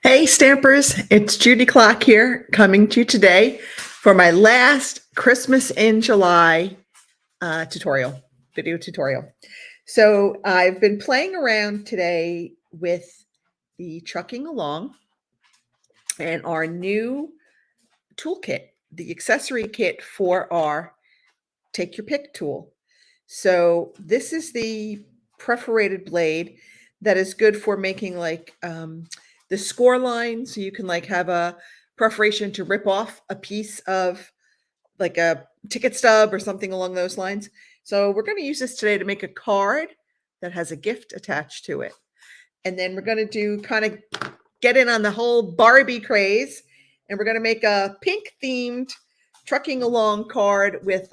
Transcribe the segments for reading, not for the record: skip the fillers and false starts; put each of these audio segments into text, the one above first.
Hey Stampers, it's Judy Klock here coming to you today for my last Christmas in July video tutorial. So I've been playing around today with the trucking along and our new toolkit, the accessory kit for our take your pick tool. So this is the perforated blade that is good for making like the score line. So you can like have a perforation to rip off a piece of like a ticket stub or something along those lines. So we're going to use this today to make a card that has a gift attached to it. And then we're going to do kind of get in on the whole Barbie craze. And we're going to make a pink themed trucking along card with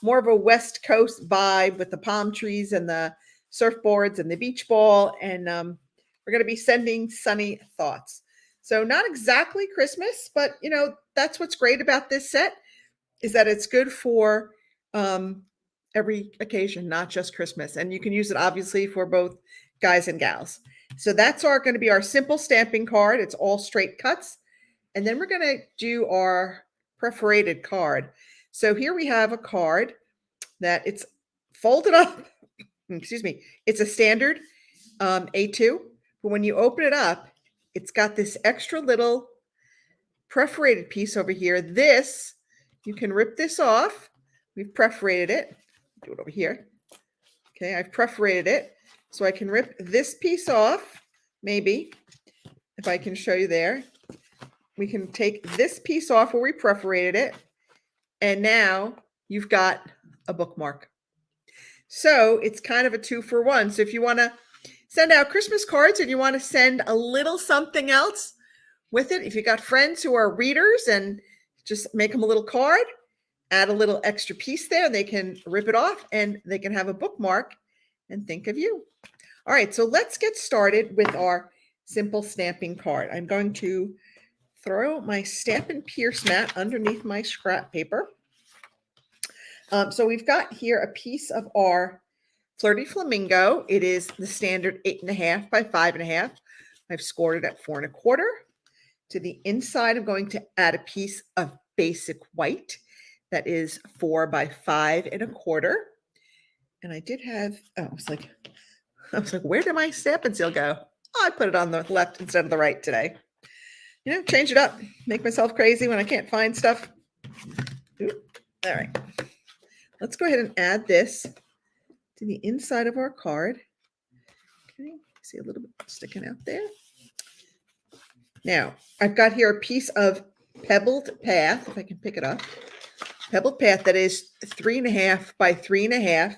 more of a West Coast vibe with the palm trees and the surfboards and the beach ball. And we're going to be sending sunny thoughts. So not exactly Christmas, but you know, that's what's great about this set is that it's good for every occasion, not just Christmas. And you can use it obviously for both guys and gals. So that's going to be our simple stamping card. It's all straight cuts. And then we're going to do our perforated card. So here we have a card that it's folded up. Excuse me. It's a standard A2. But when you open it up, it's got this extra little perforated piece over here. This, you can rip this off. We've perforated it. Do it over here. Okay, I've perforated it. So I can rip this piece off, maybe, if I can show you there. We can take this piece off where we perforated it. And now you've got a bookmark. So it's kind of a 2-for-1. So if you want to send out Christmas cards and you want to send a little something else with it, if you got friends who are readers and just make them a little card, add a little extra piece there, they can rip it off and they can have a bookmark and think of you. All right, so let's get started with our simple stamping card. I'm going to throw my Stampin' Pierce mat underneath my scrap paper. So we've got here a piece of our Flirty Flamingo. It is the standard 8.5 by 5.5. I've scored it at 4 1/4. To the inside, I'm going to add a piece of basic white that is 4 by 5 1/4. And I did have, I was like, where did my Stampin' Seal go? Oh, I put it on the left instead of the right today. You know, change it up, make myself crazy when I can't find stuff. Ooh, all right. Let's go ahead and add this to the inside of our card. Okay, see a little bit sticking out there. Now, I've got here a piece of pebbled path, if I can pick it up. Pebbled path that is 3.5 by 3.5.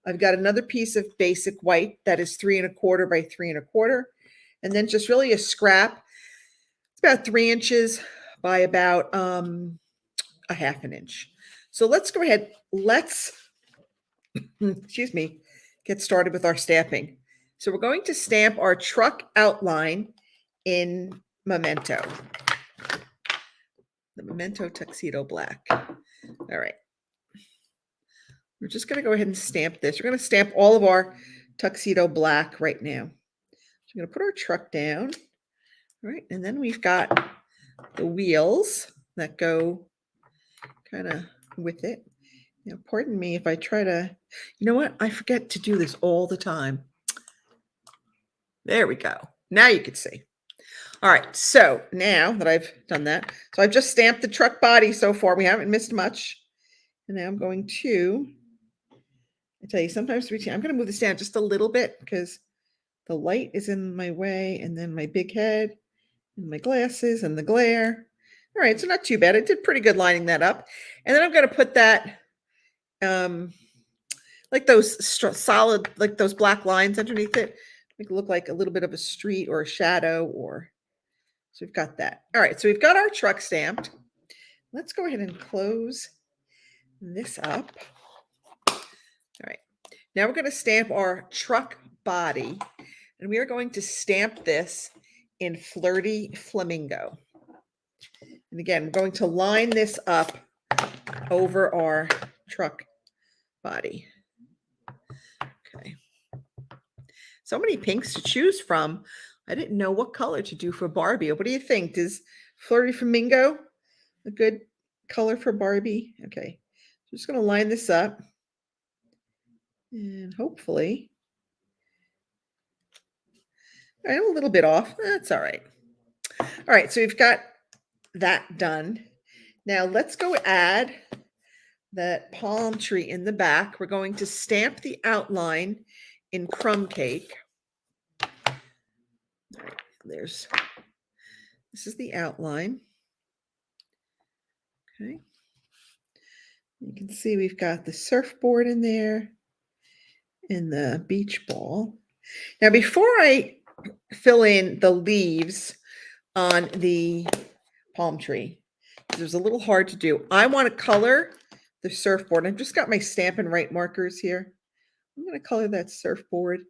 I've got another piece of basic white that is 3 1/4 by 3 1/4. And then just really a scrap. It's about 3 inches by about 1/2 inch. So let's go ahead. Let's, excuse me, get started with our stamping. So we're going to stamp our truck outline in Memento. The Memento Tuxedo Black. All right. We're just going to go ahead and stamp this. We're going to stamp all of our Tuxedo Black right now. So we're going to put our truck down. All right. And then we've got the wheels that go kind of with it. Now, pardon me if I try to, you know what? I forget to do this all the time. There we go. Now you can see. All right. So now that I've done that, so I've just stamped the truck body so far. We haven't missed much. And now I'm going to, I tell you, sometimes I'm going to move this down just a little bit because the light is in my way, and then my big head and my glasses and the glare. All right, so not too bad. I did pretty good lining that up. And then I'm going to put that, like those solid, like those black lines underneath it, make it look like a little bit of a street or a shadow, or, so we've got that. All right, so we've got our truck stamped. Let's go ahead and close this up. All right, now we're going to stamp our truck body, and we are going to stamp this in Flirty Flamingo. And again, we're going to line this up over our truck body. Okay. So many pinks to choose from. I didn't know what color to do for Barbie. What do you think? Is Flirty Flamingo a good color for Barbie? Okay, just going to line this up and hopefully I'm a little bit off. That's all right. All right, so we've got that done. Now let's go add that palm tree in the back. We're going to stamp the outline in crumb cake. All right, this is the outline. Okay. You can see we've got the surfboard in there and the beach ball. Now, before I fill in the leaves on the palm tree, it was a little hard to do. I want to color the surfboard. I've just got my Stampin' Right markers here. I'm going to color that surfboard.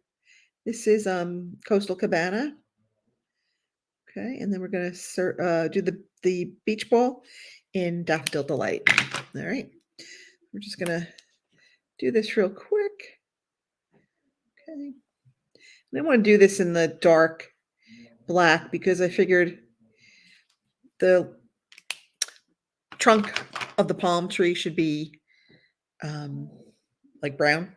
This is Coastal Cabana. Okay, and then we're going to do the beach ball in Daffodil Delight. All right, we're just going to do this real quick. Okay, and I want to do this in the dark black because I figured the trunk of the palm tree should be like brown.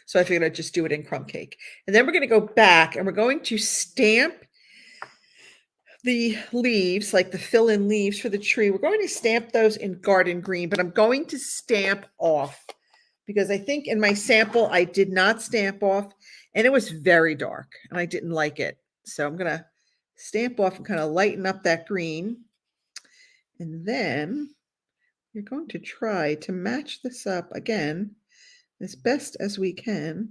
So I figured I'd just do it in crumb cake. And then we're going to go back and we're going to stamp the leaves, like the fill-in leaves for the tree. We're going to stamp those in garden green, but I'm going to stamp off because I think in my sample I did not stamp off and it was very dark and I didn't like it. So I'm going to stamp off and kind of lighten up that green. And then you're going to try to match this up again as best as we can.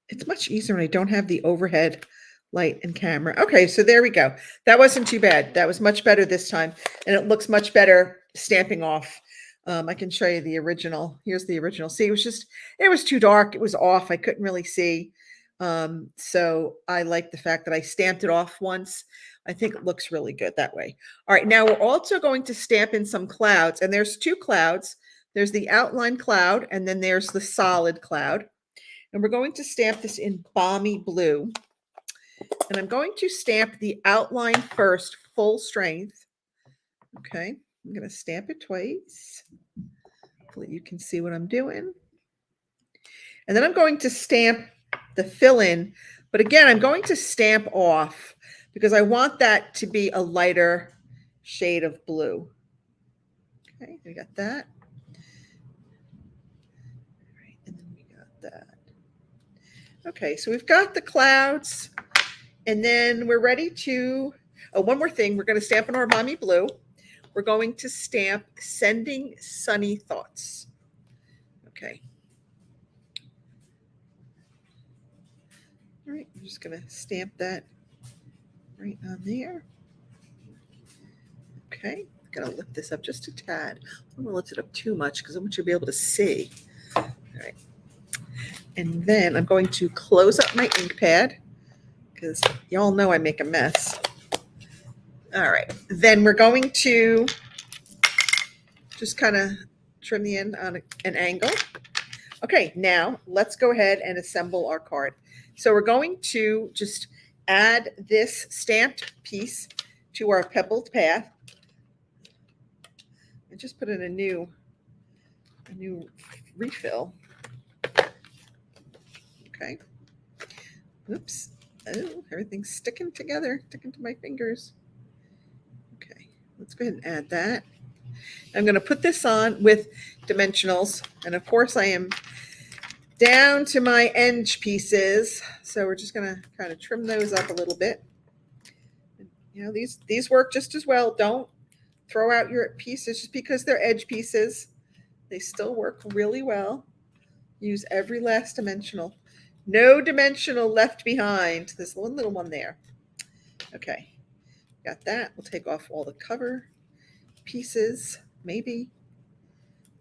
It's much easier when I don't have the overhead light and camera. Okay, so there we go. That wasn't too bad. That was much better this time. And it looks much better stamping off. I can show you the original. Here's the original. See, it was too dark. It was off. I couldn't really see. So I like the fact that I stamped it off once. I think it looks really good that way. All right, now we're also going to stamp in some clouds. And there's two clouds. There's the outline cloud, and then there's the solid cloud. And we're going to stamp this in Balmy Blue. And I'm going to stamp the outline first, full strength. Okay, I'm going to stamp it twice. Hopefully you can see what I'm doing. And then I'm going to stamp the fill-in. But again, I'm going to stamp off because I want that to be a lighter shade of blue. Okay, we got that. All right, and then we got that. Okay, so we've got the clouds. And then we're ready to, one more thing. We're going to stamp in our Balmy Blue. We're going to stamp Sending Sunny Thoughts. Okay. All right, I'm just going to stamp that right on there. Okay, I'm going to lift this up just a tad. I don't want to lift it up too much because I want you to be able to see. All right. And then I'm going to close up my ink pad because y'all know I make a mess. All right, then we're going to just kind of trim the end on an angle. Okay, now let's go ahead and assemble our card. So we're going to just add this stamped piece to our pebbled path and just put in a new refill. Okay. Oops. Oh, everything's sticking together, sticking to my fingers. Okay, let's go ahead and add that. I'm going to put this on with dimensionals. And of course I am down to my edge pieces. So we're just going to kind of trim those up a little bit. You know, these work just as well. Don't throw out your pieces just because they're edge pieces. They still work really well. Use every last dimensional. No dimensional left behind. There's one little one there. Okay, got that. We'll take off all the cover pieces, maybe,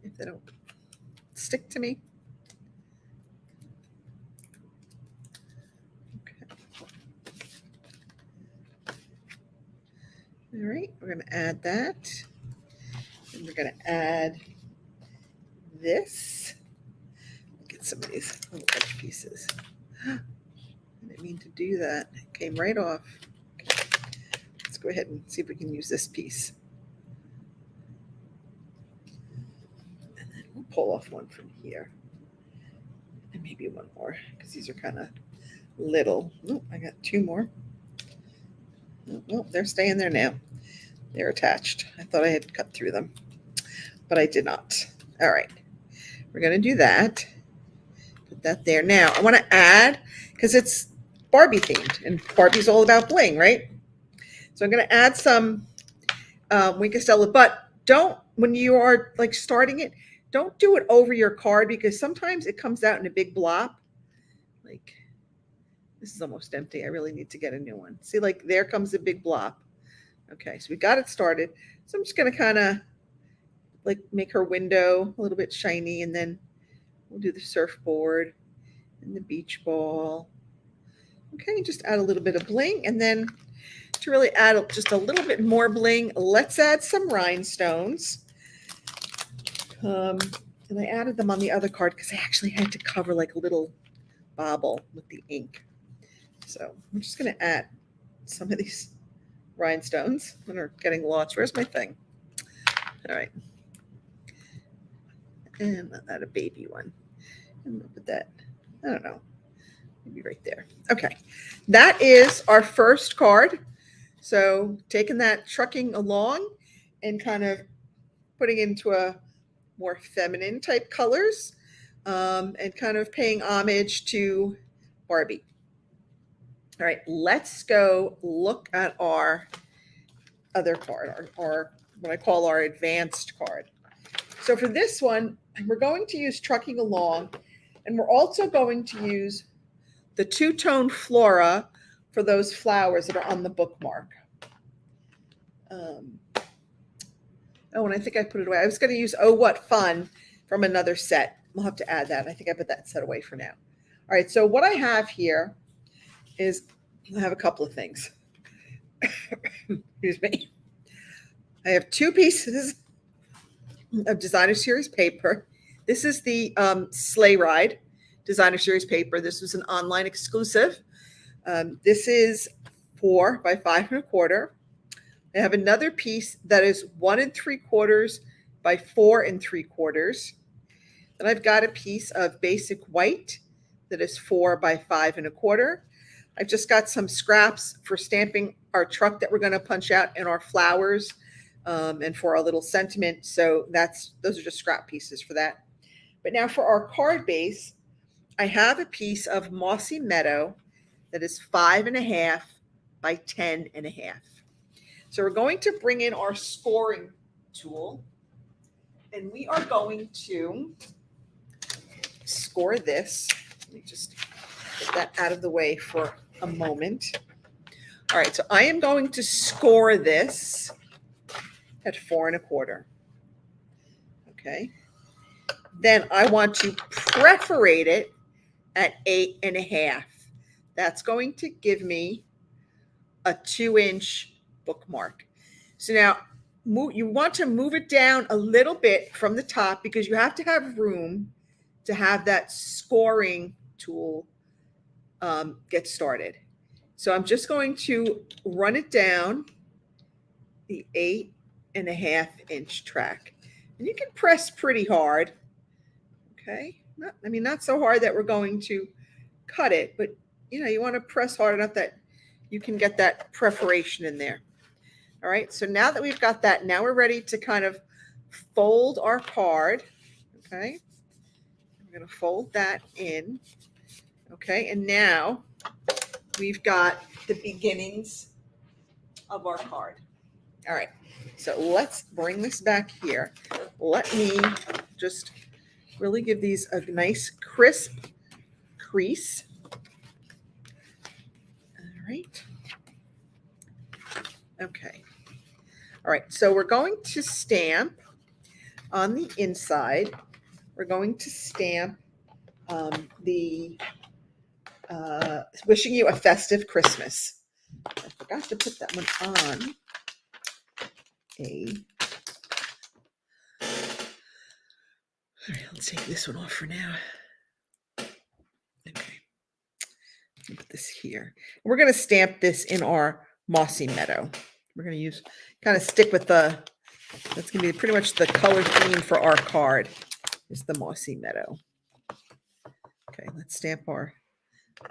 if they don't stick to me. Okay. All right, we're going to add that. And we're going to add this. Get some of these little edge pieces. mean to do that. It came right off. Okay. Let's go ahead and see if we can use this piece. And then we'll pull off one from here. And maybe one more, because these are kind of little. Oh, I got two more. Oh, they're staying there now. They're attached. I thought I had cut through them, but I did not. All right. We're going to do that. Put that there. Now, I want to add, because it's Barbie themed, and Barbie's all about bling, right? So I'm going to add some Wink of Stella, but don't, when you are like starting it, don't do it over your card, because sometimes it comes out in a big blob. Like, this is almost empty. I really need to get a new one. See, like there comes a big blob. Okay, so we got it started. So I'm just going to kind of like make her window a little bit shiny, and then we'll do the surfboard and the beach ball. Okay, just add a little bit of bling, and then to really add just a little bit more bling, let's add some rhinestones. And I added them on the other card because I actually had to cover like a little bobble with the ink. So I'm just going to add some of these rhinestones that are getting lost. Where's my thing? All right. And I'll add a baby one. And we'll put that, I don't know, maybe right there. Okay. That is our first card. So taking that, trucking along and kind of putting into a more feminine type colors, and kind of paying homage to Barbie. All right, let's go look at our other card, our what I call our advanced card. So for this one, we're going to use trucking along, and we're also going to use the two-tone flora for those flowers that are on the bookmark. Oh, and I think I put it away. I was going to use Oh What Fun from another set. We'll have to add that. I think I put that set away for now. All right, so what I have here is I have a couple of things. Excuse me. I have two pieces of Designer Series paper. This is the Sleigh Ride Designer Series paper. This was an online exclusive. This is 4 by 5 1/4. I have another piece that is 1 3/4 by 4 3/4. Then I've got a piece of basic white that is 4 by 5 1/4. I've just got some scraps for stamping our truck that we're going to punch out and our flowers, and for our little sentiment. So those are just scrap pieces for that. But now for our card base, I have a piece of Mossy Meadow that is 5 1/2 by 10 1/2. So we're going to bring in our scoring tool, and we are going to score this. Let me just get that out of the way for a moment. All right, so I am going to score this at 4 1/4. Okay. Then I want to perforate it at 8 1/2. That's going to give me a 2-inch bookmark. So now you want to move it down a little bit from the top, because you have to have room to have that scoring tool get started. So I'm just going to run it down the 8 1/2 inch track. And you can press pretty hard. Okay. Not so hard that we're going to cut it, but you want to press hard enough that you can get that perforation in there. All right, so now that we've got that, now we're ready to kind of fold our card. Okay, I'm going to fold that in. Okay, and now we've got the beginnings of our card. All right, so let's bring this back here. Let me just really give these a nice crisp crease. All right. Okay. All right, so we're going to stamp on the inside. We're going to stamp the wishing you a festive Christmas. I forgot to put that one on all right, let's take this one off for now. Okay. Put this here. We're going to stamp this in our Mossy Meadow. We're going to use, kind of stick with the, that's going to be pretty much the color theme for our card, is the Mossy Meadow. Okay, let's stamp our,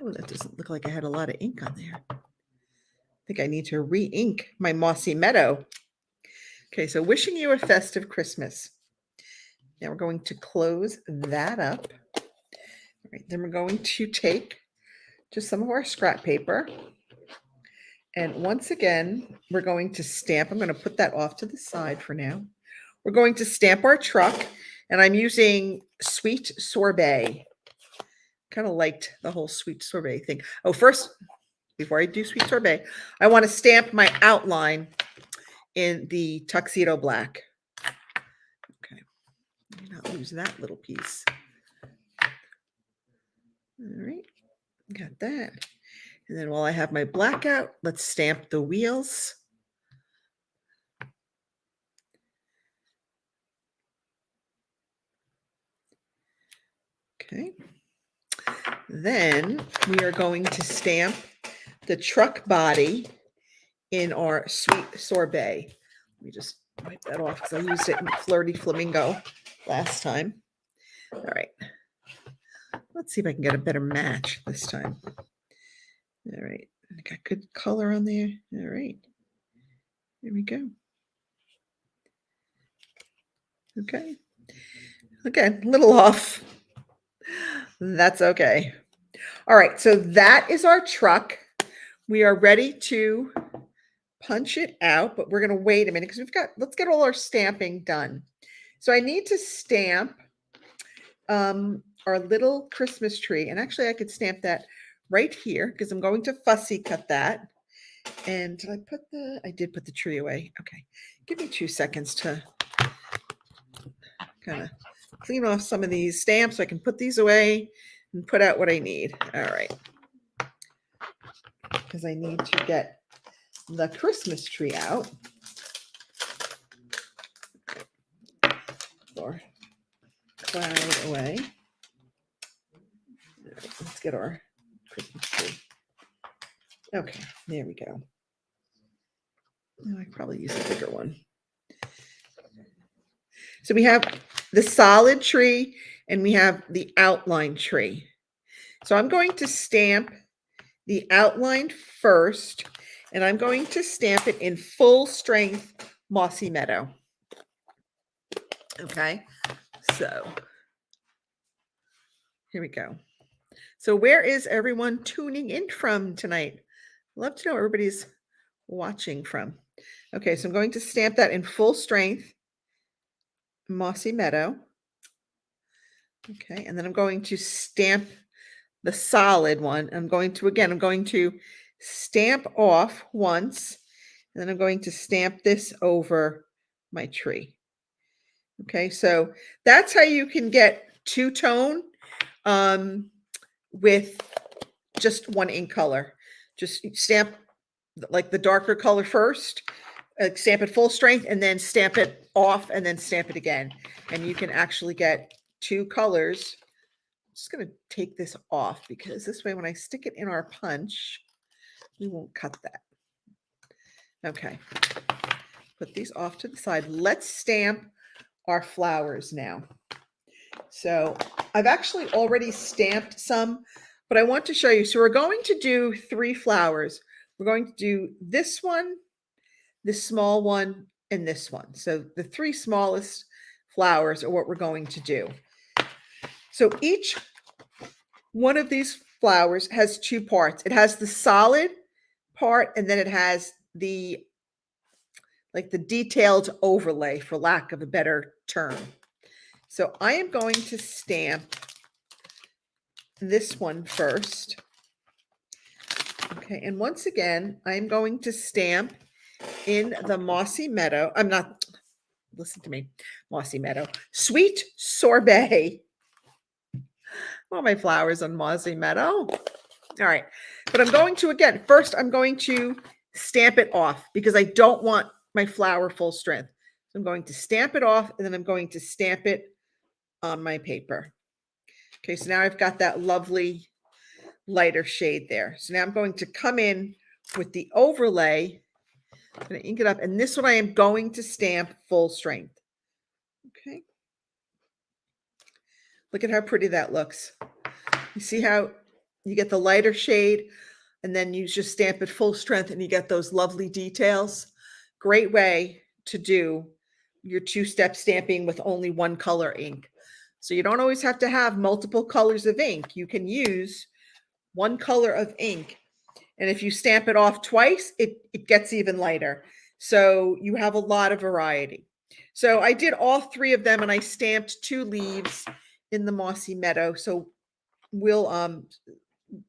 oh, that doesn't look like I had a lot of ink on there. I think I need to re-ink my Mossy Meadow. Okay, so wishing you a festive Christmas. Now we're going to close that up. All right, then we're going to take just some of our scrap paper. And once again, we're going to stamp. I'm going to put that off to the side for now. We're going to stamp our truck, and I'm using Sweet Sorbet. Kind of liked the whole Sweet Sorbet thing. Oh, first, before I do Sweet Sorbet, I want to stamp my outline in the Tuxedo Black. Okay, let me not lose that little piece. All right, got that. And then while I have my black out, let's stamp the wheels. Okay. Then we are going to stamp the truck body in our Sweet Sorbet. Let me just wipe that off because I used it in Flirty Flamingo last time. All right. Let's see if I can get a better match this time. All right. I got good color on there. All right. There we go. Okay. Again, a little off. That's okay. All right. So that is our truck. We are ready to punch it out, but we're going to wait a minute because let's get all our stamping done. So I need to stamp our little Christmas tree. And actually I could stamp that right here because I'm going to fussy cut that. And I did put the tree away. Okay. Give me 2 seconds to kind of clean off some of these stamps so I can put these away and put out what I need. All right. Because I need to get the Christmas tree out. Or cloud away. All right, let's get our Christmas tree. Okay, there we go. Now I probably use a bigger one. So we have the solid tree and we have the outline tree. So I'm going to stamp the outline first, and I'm going to stamp it in full strength Mossy Meadow. Okay, so here we go. So where is everyone tuning in from tonight? Love to know where everybody's watching from. Okay, so I'm going to stamp that in full strength Mossy Meadow. Okay, and then I'm going to stamp the solid one. I'm going to stamp off once, and then I'm going to stamp this over my tree. Okay, so that's how you can get two-tone with just one ink color. Just stamp like the darker color first, stamp it full strength, and then stamp it off, and then stamp it again. And you can actually get two colors. I'm just going to take this off because this way when I stick it in our punch, we won't cut that. Okay, put these off to the side. Let's stamp our flowers now. So I've actually already stamped some, but I want to show you. So we're going to do 3 flowers. We're going to do this one, this small one, and this one. So the 3 smallest flowers are what we're going to do. So each one of these flowers has 2 parts. It has the solid part, and then it has the detailed overlay, for lack of a better term. So I am going to stamp this one first. Okay, and once again, I'm going to stamp in the Mossy Meadow. Listen to me, Mossy Meadow. Sweet Sorbet. All my flowers on Mossy Meadow. All right, but I'm going to, first I'm going to stamp it off because I don't want my flower full strength. So I'm going to stamp it off, and then I'm going to stamp it on my paper. Okay, so now I've got that lovely lighter shade there. So now I'm going to come in with the overlay. I'm going to ink it up. And this one I am going to stamp full strength. Okay. Look at how pretty that looks. You see how you get the lighter shade and then you just stamp it full strength and you get those lovely details. Great way to do your two-step stamping with only one color ink. So you don't always have to have multiple colors of ink. You can use one color of ink. And if you stamp it off twice, it gets even lighter. So you have a lot of variety. So I did all three of them and I stamped 2 leaves in the mossy meadow. So we'll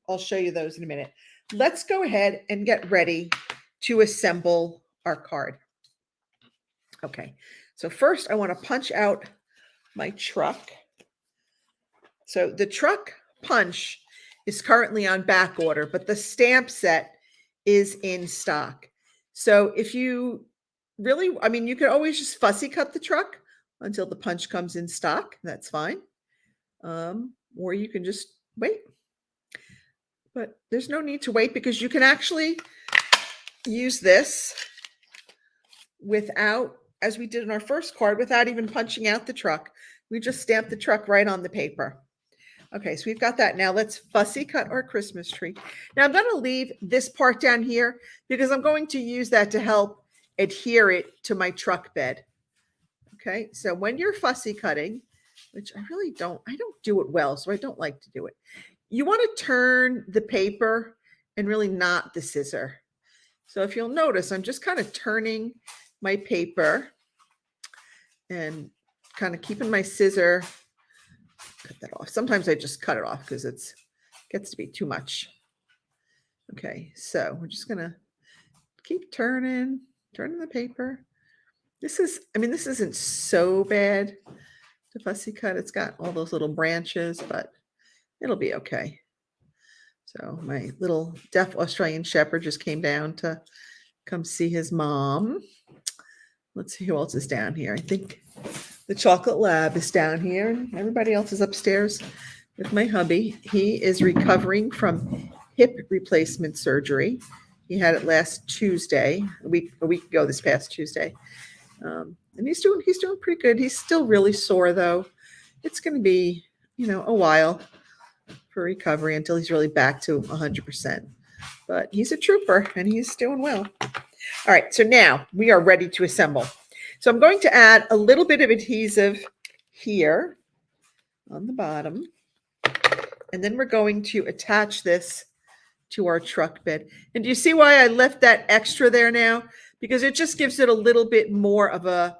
I'll show you those in a minute. Let's go ahead and get ready to assemble our card. Okay, so first I want to punch out my truck. So the truck punch is currently on back order, but the stamp set is in stock. So if you really, I mean, you could always just fussy cut the truck until the punch comes in stock. That's fine. Or you can just wait. But there's no need to wait because you can actually use this without, as we did in our first card, without even punching out the truck. We just stamp the truck right on the paper. Okay, so we've got that. Now let's fussy cut our Christmas tree. Now I'm going to leave this part down here because I'm going to use that to help adhere it to my truck bed. Okay, so when you're fussy cutting, which I don't do it well, so I don't like to do it. You want to turn the paper and really not the scissor. So if you'll notice, I'm just kind of turning my paper and kind of keeping my scissor. Cut that off. Sometimes I just cut it off because it gets to be too much. Okay, so we're just gonna keep turning the paper. This isn't so bad to fussy cut. It's got all those little branches, but it'll be okay. So my little deaf Australian shepherd just came down to come see his mom. Let's see who else is down here. I think the chocolate lab is down here and everybody else is upstairs with my hubby. He is recovering from hip replacement surgery. He had it last Tuesday, a week ago, this past Tuesday. And he's doing pretty good. He's still really sore though. It's going to be, a while for recovery until he's really back to 100%. But he's a trooper and he's doing well. All right, so now we are ready to assemble. So I'm going to add a little bit of adhesive here on the bottom. And then we're going to attach this to our truck bed. And do you see why I left that extra there now? Because it just gives it a little bit more of a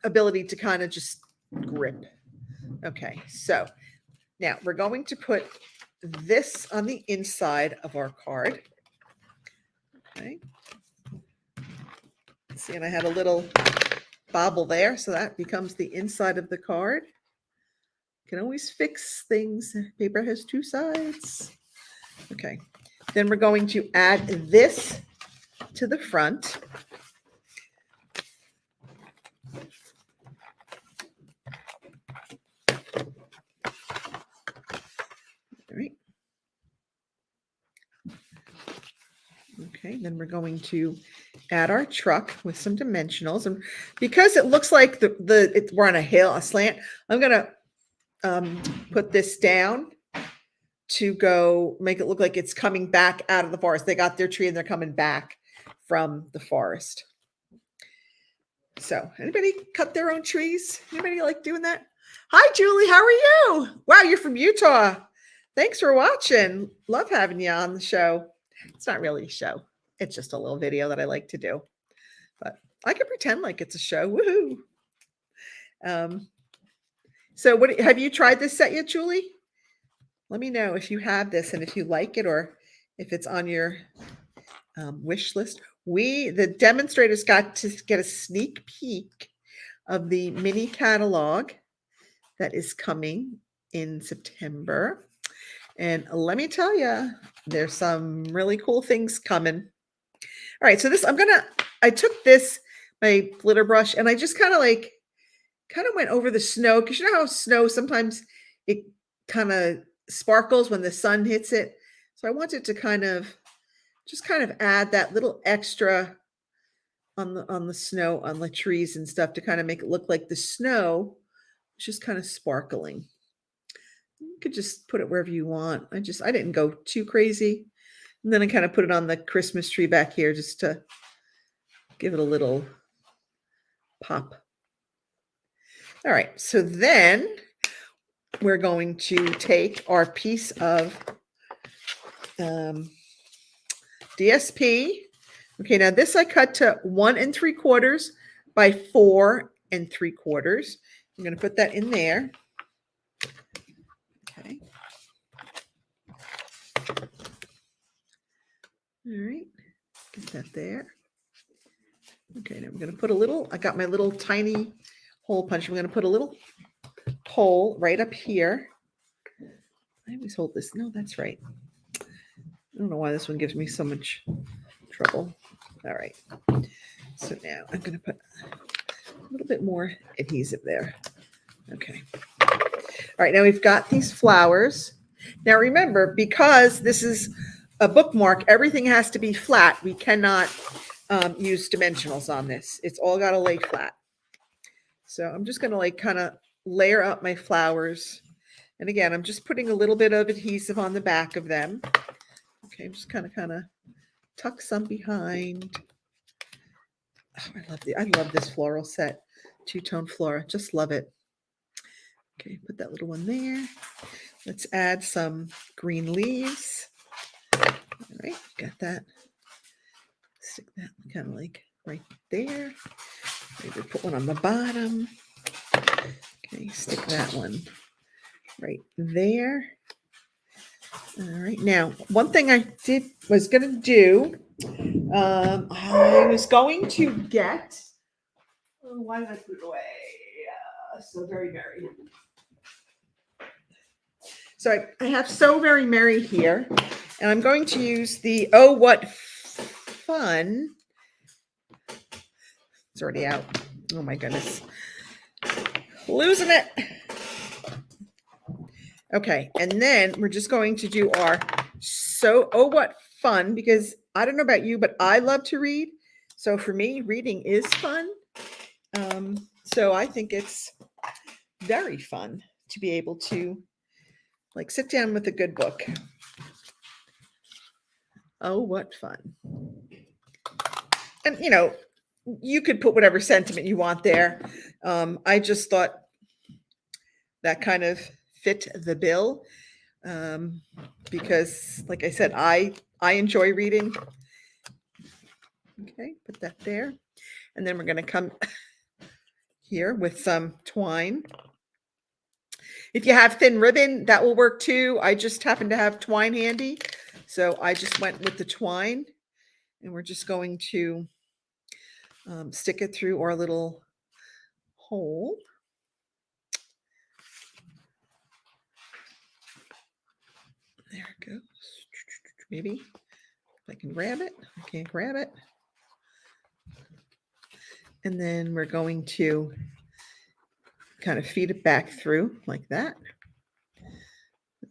ability to kind of just grip. Okay, so now we're going to put this on the inside of our card. Okay. See, and I had a little bobble there, so that becomes the inside of the card. You can always fix things. Paper has 2 sides. Okay. Then we're going to add this to the front. All right. Okay, then we're going to add our truck with some dimensionals. And because it looks like we're on a slant, I'm going to put this down to go make it look like it's coming back out of the forest. They got their tree and they're coming back from the forest. So anybody cut their own trees? Anybody like doing that? Hi, Julie. How are you? Wow, you're from Utah. Thanks for watching. Love having you on the show. It's not really a show. It's just a little video that I like to do. But I can pretend like it's a show. Woohoo. So have you tried this set yet, Julie? Let me know if you have this and if you like it or if it's on your wish list. The demonstrators got to get a sneak peek of the mini catalog that is coming in September. And let me tell you, there's some really cool things coming. All right, so I took my glitter brush, and I just kind of went over the snow, because you know how snow, sometimes it kind of sparkles when the sun hits it. So I wanted to just kind of add that little extra on the snow, on the trees and stuff, to kind of make it look like the snow is just kind of sparkling. You could just put it wherever you want. I didn't go too crazy. And then I kind of put it on the Christmas tree back here just to give it a little pop. All right, so then we're going to take our piece of DSP. Okay, now this I cut to 1 3/4 by 4 3/4. I'm going to put that in there. Okay. All right, get that there. Okay, now I'm going to put a little, I got my little tiny hole punch. I'm going to put a little hole right up here. I always hold this. No, that's right. I don't know why this one gives me so much trouble. All right. So now I'm going to put a little bit more adhesive there. Okay. All right. Now we've got these flowers. Now remember, because this is a bookmark, everything has to be flat. We cannot use dimensionals on this. It's all got to lay flat. So I'm just going to like kind of layer up my flowers. And again, I'm just putting a little bit of adhesive on the back of them. Okay, I'm just kind of tuck some behind. Oh, I love this floral set, two-tone flora. Just love it. Okay, put that little one there. Let's add some green leaves. All right, got that. Stick that kind of like right there. Maybe put one on the bottom. Okay, stick that one right there. All right, now one thing I was going to do, I was going to get, why did I put it away? So Very Merry. So I have So Very Merry here, and I'm going to use the Oh What Fun. It's already out. Oh my goodness. Losing it. Okay, and then we're just going to do our Oh What Fun, because I don't know about you, but I love to read. So for me, reading is fun. So I think it's very fun to be able to like sit down with a good book. Oh, what fun. And you could put whatever sentiment you want there. I just thought that kind of fit the bill, because like I said, I enjoy reading. Okay, put that there. And then we're going to come here with some twine. If you have thin ribbon, that will work too. I just happen to have twine handy, so I just went with the twine, and we're just going to stick it through our little hole. There it goes. Maybe if I can grab it. I can't grab it. And then we're going to kind of feed it back through like that.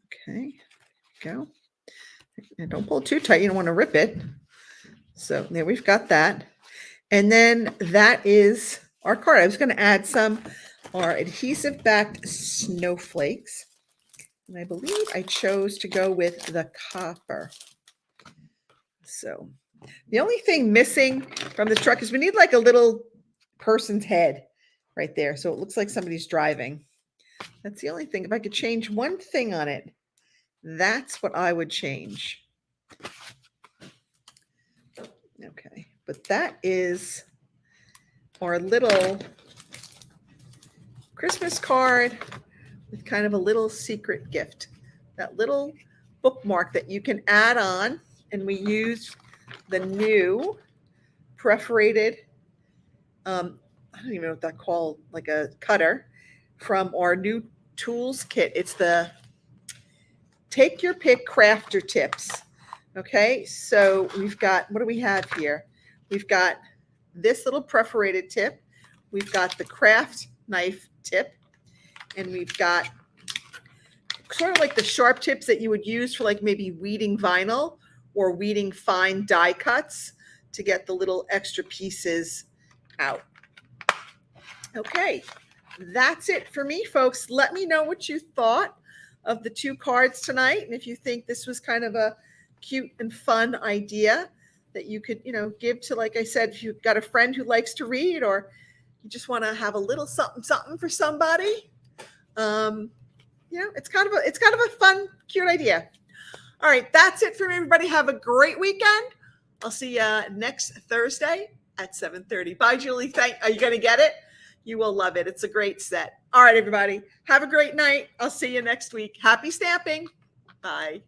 Okay, go. And don't pull too tight. You don't want to rip it. So there we've got that. And then that is our card. I was going to add some our adhesive backed snowflakes. And I believe I chose to go with the copper. So the only thing missing from this truck is we need like a little person's head right there. So it looks like somebody's driving. That's the only thing. If I could change one thing on it, that's what I would change. Okay, but that is our little Christmas card with kind of a little secret gift. That little bookmark that you can add on, and we used the new perforated, I don't even know what that's called, like a cutter from our new tools kit. It's the Take Your Pick Crafter Tips. Okay, so we've got, what do we have here? We've got this little perforated tip. We've got the craft knife tip, and we've got sort of like the sharp tips that you would use for like maybe weeding vinyl or weeding fine die cuts to get the little extra pieces out. Okay, that's it for me, folks. Let me know what you thought of the 2 cards tonight, and if you think this was kind of a cute and fun idea that you could, give to, like I said, if you've got a friend who likes to read, or you just want to have a little something for somebody. It's kind of a fun, cute idea. All right, that's it for me, everybody. Have a great weekend. I'll see you next Thursday at 7:30. Bye, Julie. Are you going to get it? You will love it. It's a great set. All right, everybody. Have a great night. I'll see you next week. Happy stamping. Bye.